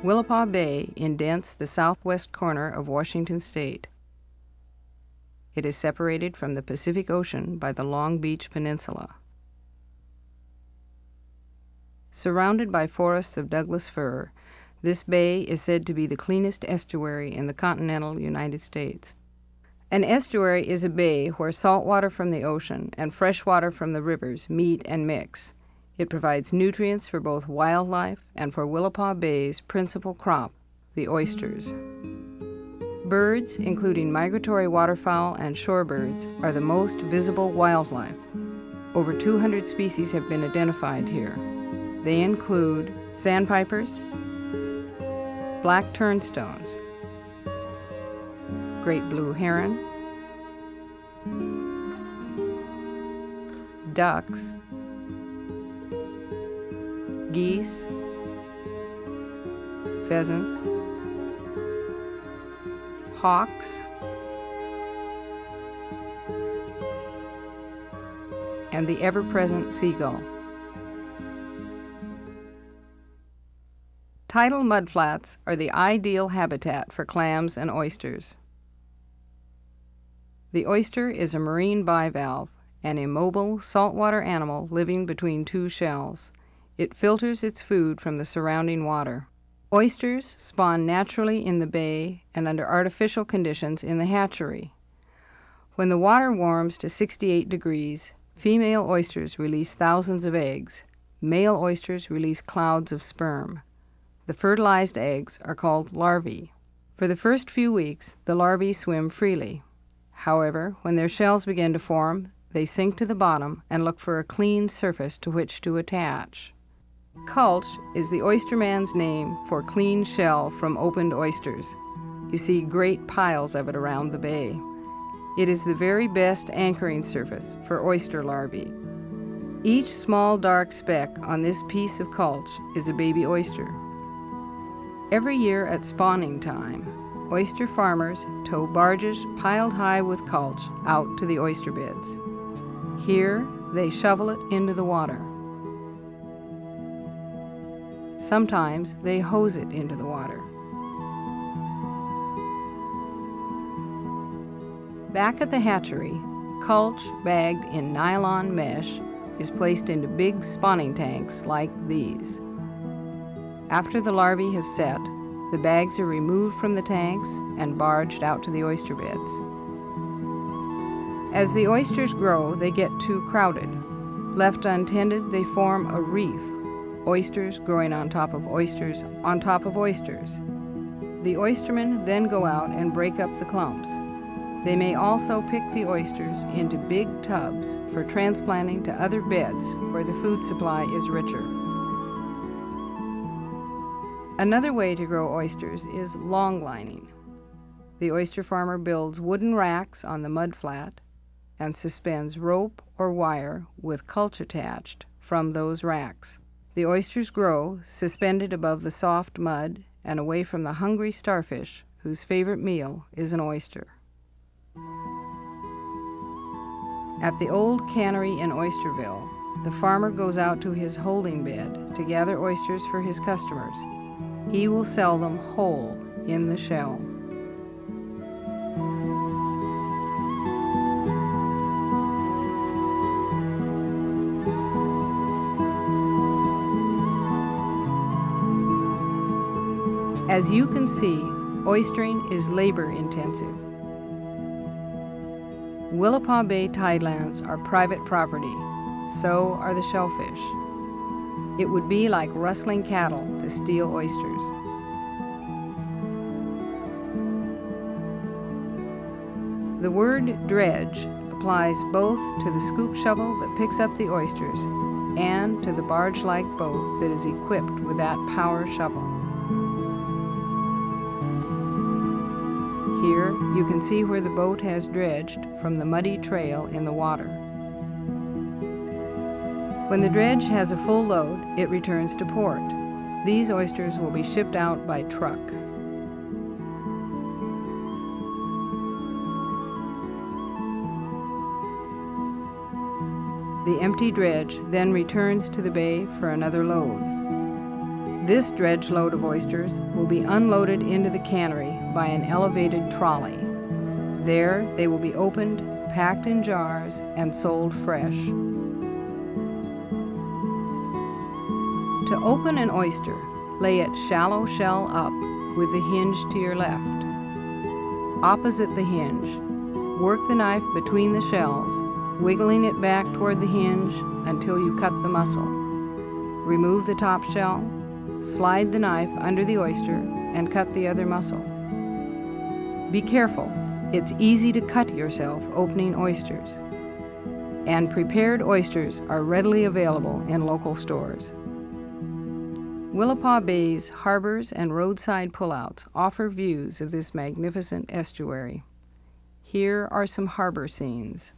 Willapa Bay indents the southwest corner of Washington State. It is separated from the Pacific Ocean by the Long Beach Peninsula. Surrounded by forests of Douglas fir, this bay is said to be the cleanest estuary in the continental United States. An estuary is a bay where salt water from the ocean and fresh water from the rivers meet and mix. It provides nutrients for both wildlife and for Willapa Bay's principal crop, the oysters. Birds, including migratory waterfowl and shorebirds, are the most visible wildlife. Over 200 species have been identified here. They include sandpipers, black turnstones, great blue heron, ducks, geese, pheasants, hawks, and the ever-present seagull. Tidal mudflats are the ideal habitat for clams and oysters. The oyster is a marine bivalve, an immobile saltwater animal living between two shells. It filters its food from the surrounding water. Oysters spawn naturally in the bay and under artificial conditions in the hatchery. When the water warms to 68 degrees, female oysters release thousands of eggs. Male oysters release clouds of sperm. The fertilized eggs are called larvae. For the first few weeks, the larvae swim freely. However, when their shells begin to form, they sink to the bottom and look for a clean surface to which to attach. Culch is the oysterman's name for clean shell from opened oysters. You see great piles of it around the bay. It is the very best anchoring surface for oyster larvae. Each small dark speck on this piece of culch is a baby oyster. Every year at spawning time, oyster farmers tow barges piled high with culch out to the oyster beds. Here, they shovel it into the water. Sometimes they hose it into the water. Back at the hatchery, culch bagged in nylon mesh is placed into big spawning tanks like these. After the larvae have set, the bags are removed from the tanks and barged out to the oyster beds. As the oysters grow, they get too crowded. Left untended, they form a reef, oysters growing on top of oysters on top of oysters. The oystermen then go out and break up the clumps. They may also pick the oysters into big tubs for transplanting to other beds where the food supply is richer. Another way to grow oysters is longlining. The oyster farmer builds wooden racks on the mudflat and suspends rope or wire with culch attached from those racks. The oysters grow suspended above the soft mud and away from the hungry starfish whose favorite meal is an oyster. At the old cannery in Oysterville, the farmer goes out to his holding bed to gather oysters for his customers. He will sell them whole in the shell. As you can see, oystering is labor-intensive. Willapa Bay tidelands are private property, so are the shellfish. It would be like rustling cattle to steal oysters. The word dredge applies both to the scoop shovel that picks up the oysters and to the barge-like boat that is equipped with that power shovel. Here you can see where the boat has dredged from the muddy trail in the water. When the dredge has a full load, it returns to port. These oysters will be shipped out by truck. The empty dredge then returns to the bay for another load. This dredge load of oysters will be unloaded into the cannery by an elevated trolley. There they will be opened, packed in jars, and sold fresh. To open an oyster, lay it shallow shell up with the hinge to your left. Opposite the hinge, work the knife between the shells, wiggling it back toward the hinge until you cut the muscle. Remove the top shell, slide the knife under the oyster, and cut the other muscle. Be careful, it's easy to cut yourself opening oysters. And prepared oysters are readily available in local stores. Willapa Bay's harbors and roadside pullouts offer views of this magnificent estuary. Here are some harbor scenes.